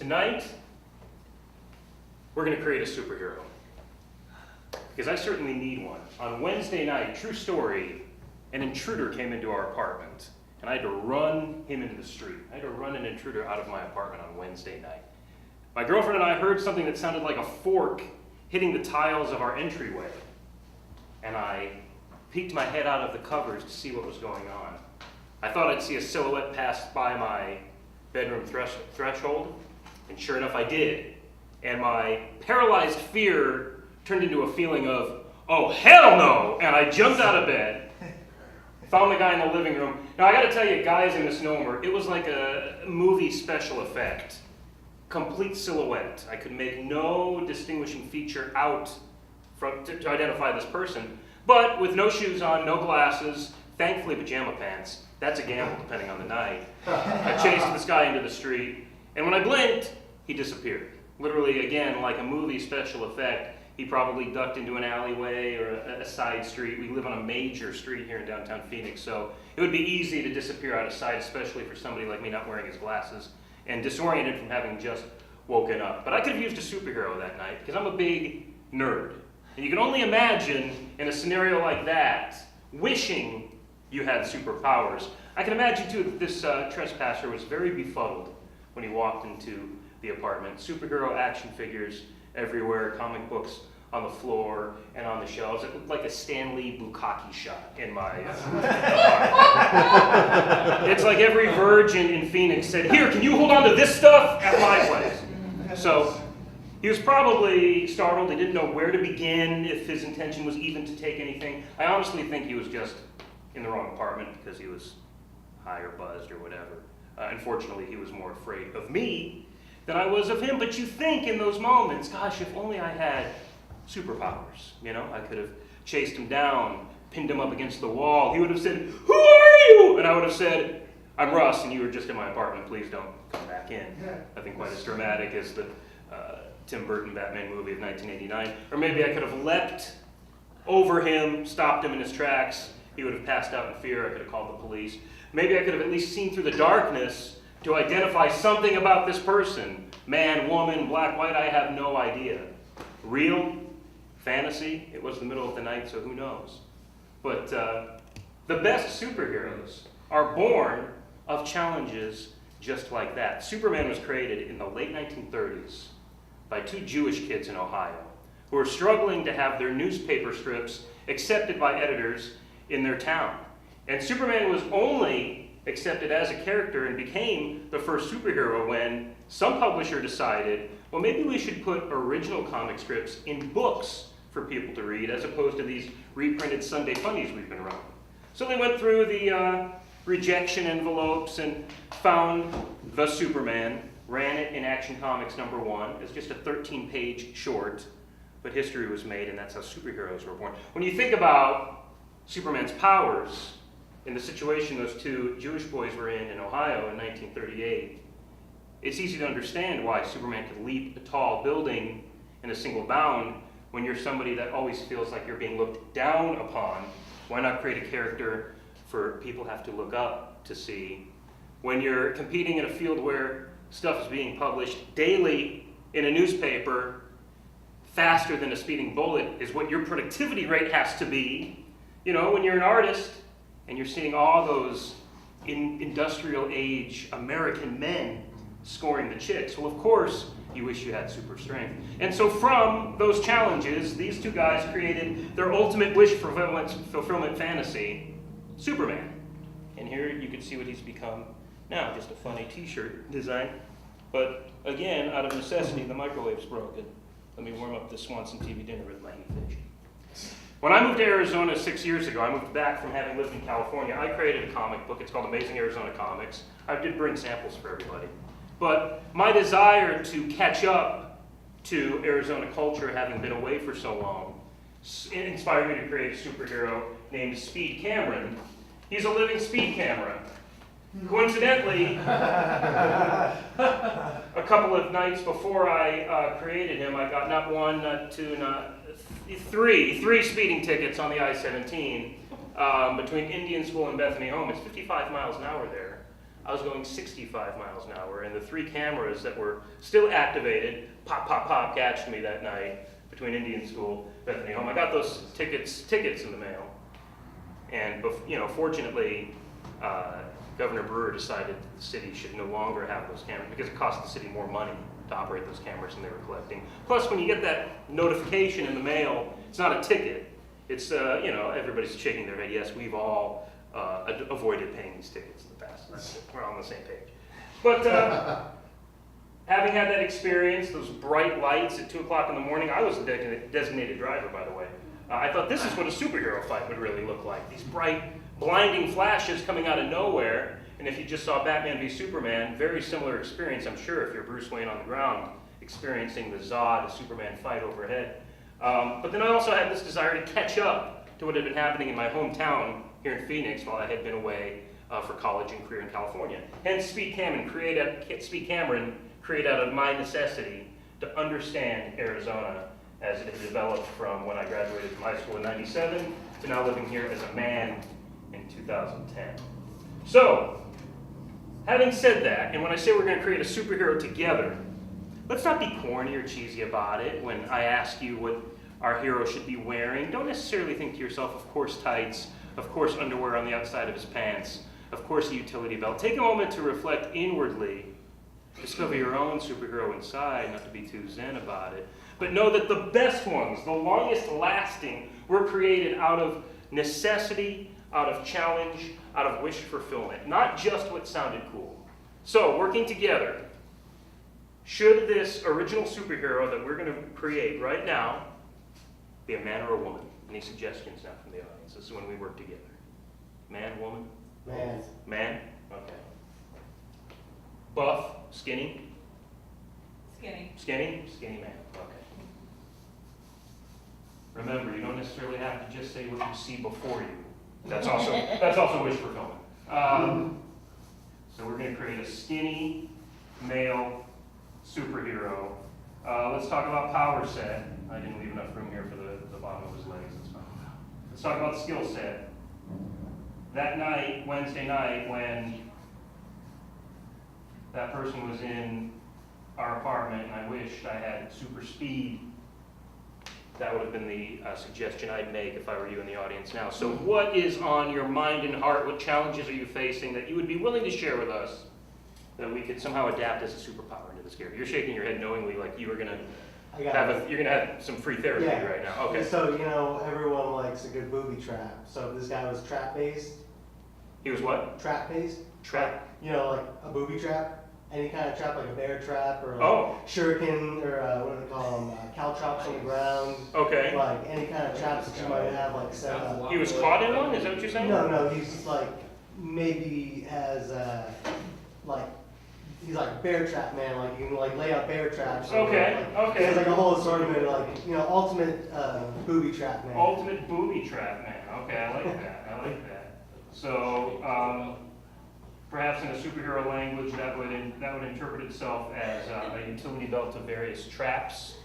Tonight, we're going to create a superhero. Because I certainly need one. On Wednesday night, true story, an intruder came into our apartment. And I had to run him into the street. I had to run an intruder out of my apartment on Wednesday night. My girlfriend and I heard something that sounded like a fork hitting the tiles of our entryway. And I peeked my head out of the covers to see what was going on. I thought I'd see a silhouette pass by my bedroom threshold, and sure enough I did. And my paralyzed fear turned into a feeling of, oh hell no! And I jumped out of bed, found the guy in the living room. Now I gotta tell you, guy's a misnomer. It was like a movie special effect. Complete silhouette. I could make no distinguishing feature out to identify this person. But with no shoes on, no glasses, thankfully pajama pants. That's a gamble depending on the night. I chased this guy into the street, and when I blinked, he disappeared. Literally, again, like a movie special effect, he probably ducked into an alleyway or a side street. We live on a major street here in downtown Phoenix, so it would be easy to disappear out of sight, especially for somebody like me not wearing his glasses and disoriented from having just woken up. But I could have used a superhero that night because I'm a big nerd. And you can only imagine in a scenario like that, wishing you had superpowers. I can imagine too that this trespasser was very befuddled when he walked into the apartment. Superhero action figures everywhere, comic books on the floor and on the shelves. It looked like a Stanley Bukkake shot in my apartment. It's like every virgin in Phoenix said, "Here, can you hold on to this stuff at my place?" So he was probably startled. He didn't know where to begin, if his intention was even to take anything. I honestly think he was just in the wrong apartment because he was high or buzzed or whatever. Unfortunately, he was more afraid of me than I was of him. But you think in those moments, gosh, if only I had superpowers. You know, I could have chased him down, pinned him up against the wall. He would have said, "Who are you?" And I would have said, "I'm Russ, and you were just in my apartment. Please don't come back in." Nothing quite as dramatic as the Tim Burton Batman movie of 1989. Or maybe I could have leapt over him, stopped him in his tracks. He would have passed out in fear. I could have called the police. Maybe I could have at least seen through the darkness to identify something about this person. Man, woman, black, white, I have no idea. Real? Fantasy? It was the middle of the night, so who knows? But the best superheroes are born of challenges just like that. Superman was created in the late 1930s by two Jewish kids in Ohio who were struggling to have their newspaper strips accepted by editors in their town. And Superman was only accepted as a character and became the first superhero when some publisher decided, well, maybe we should put original comic strips in books for people to read as opposed to these reprinted Sunday funnies we've been running. So they went through the rejection envelopes and found the Superman, ran it in Action Comics #1 as just a 13-page short, but history was made, and that's how superheroes were born. When you think about Superman's powers in the situation those two Jewish boys were in Ohio in 1938, it's easy to understand why Superman could leap a tall building in a single bound when you're somebody that always feels like you're being looked down upon. Why not create a character for people have to look up to see? When you're competing in a field where stuff is being published daily in a newspaper, faster than a speeding bullet is what your productivity rate has to be. You know, when you're an artist and you're seeing all those industrial age American men scoring the chicks, well, of course, you wish you had super strength. And so from those challenges, these two guys created their ultimate wish fulfillment fantasy, Superman. And here you can see what he's become now, just a funny t-shirt design. But again, out of necessity, the microwave's broken. Let me warm up this Swanson TV dinner with my heat fish. When I moved to Arizona 6 years ago, I moved back from having lived in California. I created a comic book. It's called Amazing Arizona Comics. I did bring samples for everybody. But my desire to catch up to Arizona culture, having been away for so long, inspired me to create a superhero named Speed Cameron. He's a living speed camera. Coincidentally, a couple of nights before I created him, I got not one, not two, not three speeding tickets on the I-17 between Indian School and Bethany Home. It's 55 miles an hour there. I was going 65 miles an hour, and the 3 cameras that were still activated, pop, pop, pop, catched me that night between Indian School, Bethany home. I got those tickets in the mail, and fortunately, Governor Brewer decided that the city should no longer have those cameras because it cost the city more money to operate those cameras than they were collecting. Plus, when you get that notification in the mail, it's not a ticket. It's, everybody's shaking their head. Yes, we've all avoided paying these tickets in the past. That's it. We're all on the same page. But having had that experience, those bright lights at 2 o'clock in the morning, I was a designated driver, by the way. I thought this is what a superhero fight would really look like. These bright, blinding flashes coming out of nowhere. And if you just saw Batman v Superman, very similar experience, I'm sure, if you're Bruce Wayne on the ground, experiencing the Zod Superman fight overhead. But then I also had this desire to catch up to what had been happening in my hometown here in Phoenix while I had been away for college and career in California. Hence, Speed Cameron created out of my necessity to understand Arizona as it had developed from when I graduated from high school in '97 to now living here as a man in 2010. So, having said that, and when I say we're going to create a superhero together, let's not be corny or cheesy about it when I ask you what our hero should be wearing. Don't necessarily think to yourself, of course tights, of course underwear on the outside of his pants, of course a utility belt. Take a moment to reflect inwardly, discover your own superhero inside, not to be too zen about it. But know that the best ones, the longest lasting, were created out of necessity, out of challenge, out of wish fulfillment, not just what sounded cool. So, working together, should this original superhero that we're going to create right now be a man or a woman? Any suggestions now from the audience? This is when we work together. Man, woman? Man. Man? Okay. Buff? Skinny? Skinny. Skinny? Skinny man. Okay. Remember, you don't necessarily have to just say what you see before you. That's also wish fulfillment. So we're going to create a skinny male superhero. Let's talk about power set. I didn't leave enough room here for the bottom of his legs. That's fine. Let's talk about skill set. That night, Wednesday night, when that person was in our apartment and I wished I had super speed, that would have been the suggestion I'd make if I were you in the audience now. So what is on your mind and heart? What challenges are you facing that you would be willing to share with us that we could somehow adapt as a superpower into this character? You're shaking your head knowingly like you were going to have some free therapy right now. Okay. So, everyone likes a good booby trap. So if this guy was trap-based. He was what? Trap-based. Trap? Like a booby trap. Any kind of trap, like a bear trap, or shuriken, or what do they call them, caltrops on the ground. Okay. Like any kind of traps that you might have, like set up. He was caught in one? Is that what you're saying? No, he's like, maybe has, he's like bear trap man, like you can like lay out bear traps. Okay, okay. He has like a whole assortment, like, ultimate booby trap man. Ultimate booby trap man. Okay, I like that. So, perhaps in a superhero language, that would interpret itself as a utility belt of various traps.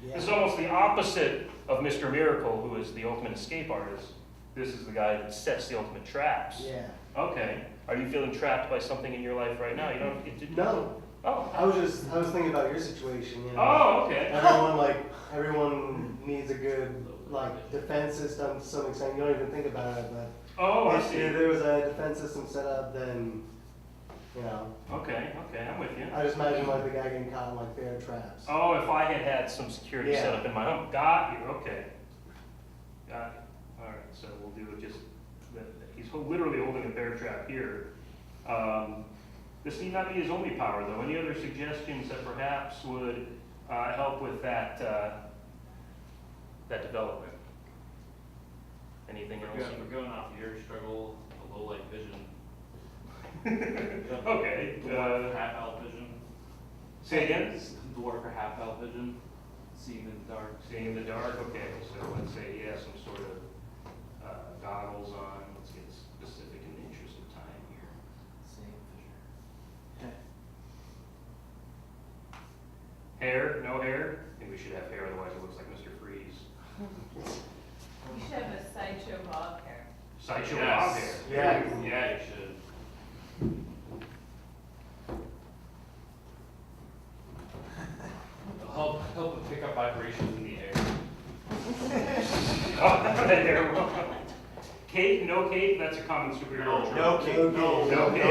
Yeah. This is almost the opposite of Mr. Miracle, who is the ultimate escape artist. This is the guy that sets the ultimate traps. Yeah. Okay. Are you feeling trapped by something in your life right now? No. Oh. I was thinking about your situation. Oh, okay. Everyone needs a good defense system to some extent. You don't even think about it, but I see. If there was a defense system set up, then. Okay, I'm with you. I just imagine the guy getting caught in bear traps. Oh, if I had some security set up in my home. Got you, okay. Got it. All right, so we'll do it just, he's literally holding a bear trap here. This need not be his only power though. Any other suggestions that perhaps would help with that development? Anything else? We're going off your struggle, a low light vision. Okay. Half elf vision. Say again? Dwarf for half elf vision. Seeing in the dark. Seeing in the dark. Okay. So let's say he has some sort of goggles on. Let's get specific in the interest of time here. Same vision. Hair? No hair? I think we should have hair, otherwise it looks like Mr. Freeze. You should have a sideshow bob hair. Sideshow bob hair. Yeah. Yeah, you should. vibrations in the air. Oh, there. Cape, no cape, that's a common superhero trope. No cape. No cape.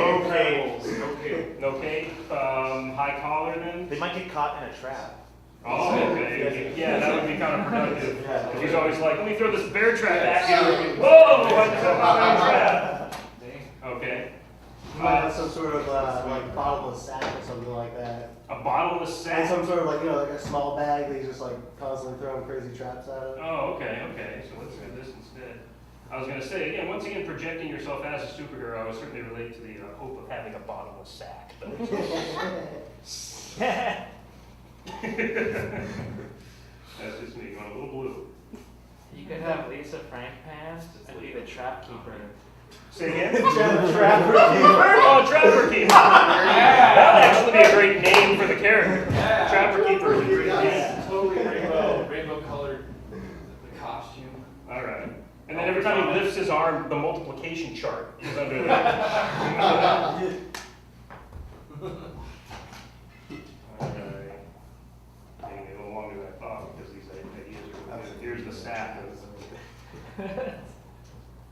No cape. No cape, high collar then? They might get caught in a trap. Oh, okay. Yeah, that would be counterproductive. If he's always like, let me throw this bear trap at you. Whoa, I just got caught in a trap. Dang. Okay. You might have some sort of like bottomless sack or something like that. A bottomless And sack? some sort of like, you know, like a small bag that he's just like constantly throwing crazy traps at it. Oh, okay. So let's do this instead. I was going to say, again, once again, projecting yourself as a superhero, I would certainly relate to the hope of having a bottomless sack. That's just me, going a little blue. You could have Lisa Frank pants to be the trap keeper. Say again? Trapper keeper. Oh, Trapper Keeper. That would actually be a great name for the character. Yeah. Trapper Keeper is a great name. Yeah. Totally rainbow colored the costume. All right. And then every time he lifts his arm, the multiplication chart is under there. All right. Taking a little longer than I thought because these ideas are good. Here's the stack.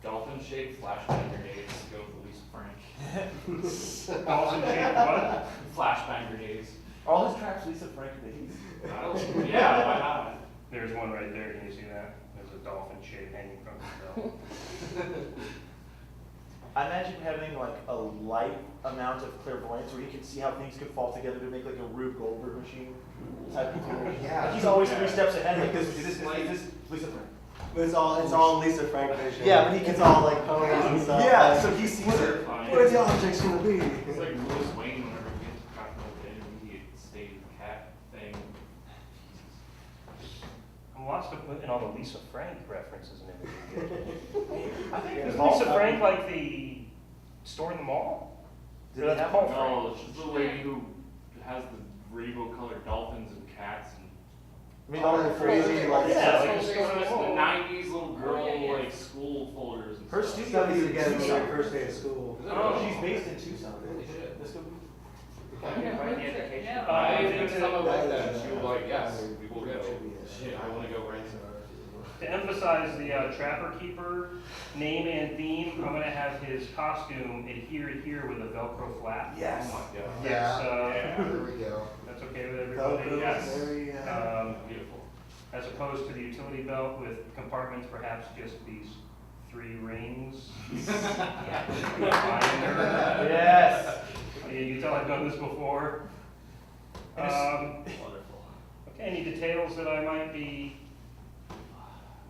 Dolphin-shaped flashbang grenades to go with Lisa Frank. Dolphin shaped what? Flashbang grenades. All his traps Lisa Frank babies. Yeah, why not? There's one right there. Can you see that? There's a dolphin shape hanging from the belt. I imagine having like a light amount of clairvoyance where he can see how things could fall together to make like a Rube Goldberg machine type of thing. Yeah. Like he's always 3 steps ahead, like this, this, Lisa Frank. But it's all Lisa Frank vision. Yeah, but he it's can- all like ponies and stuff. Yeah, like, so he sees it. what are the objects gonna be? It's like Bruce Wayne whenever he gets cracked open and he stayed cat thing. I'm lost in all the Lisa Frank references and everything. I think Is Lisa Frank like the store in the mall? Did Or they that's have Paul one? Frank? No, she's the lady who has the rainbow colored dolphins and cats and I mean, all all the crazy like Yeah, stuff. like the the store in the mall. 90s little girl Oh, yeah. like school folders and Her stuff. studio Stuff you is would in get on Tucson. your first day of school. Oh. She's based in Tucson. Yeah. This could be. Quite the education. Yeah. I think someone like that. She was like, yes, we will go. Should be, Shit, I want to go right now. To emphasize the Trapper Keeper name and theme, I'm going to have his costume adhere here with a Velcro flap. Yes. Oh my god. Yeah. There we go. That's okay with everybody? Velcro, Yes. very, Beautiful. As opposed to the utility belt with compartments, perhaps just these 3 rings. Yes. Yeah, you can tell I've done this before. Wonderful. Okay, any details that I might be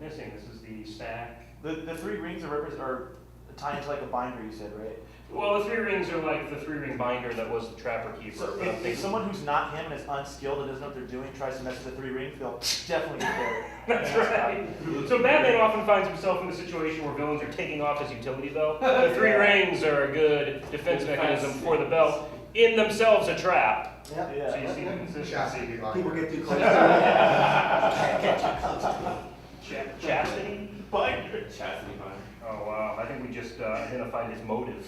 missing? This is the stack. The 3 rings are tied into like a binder, you said, right? Well, the 3 rings are like the 3-ring binder that was the Trapper Keeper. So but I'm if thinking- someone who's not him and is unskilled and doesn't know what they're doing tries to mess with the 3 rings, they'll definitely get there. That's right. So Batman often finds himself in a situation where villains are taking off his utility belt. The 3 rings are a good defense mechanism for the belt, in themselves a trap. Yep. So Yeah. you see the consistency Chastity here. binder. People get too close to Chastity? Binder. Chastity binder. Oh wow, I think we just identified his motive.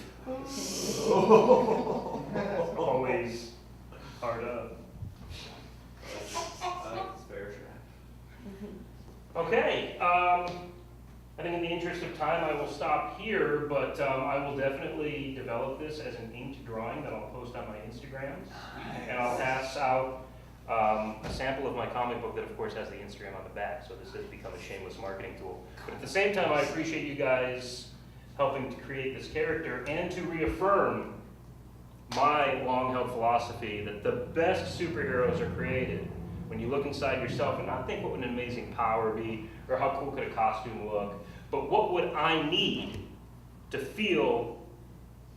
Always hard up. Bear trap. Okay, I think in the interest of time, I will stop here, but I will definitely develop this as an inked drawing that I'll post on my Instagram. And I'll pass out a sample of my comic book that of course has the Instagram on the back, so this has become a shameless marketing tool. But at the same time, I appreciate you guys helping to create this character and to reaffirm my long-held philosophy that the best superheroes are created when you look inside yourself and not think what would an amazing power be or how cool could a costume look, but what would I need to feel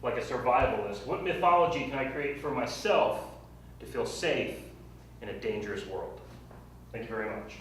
like a survivalist? What mythology can I create for myself to feel safe in a dangerous world? Thank you very much.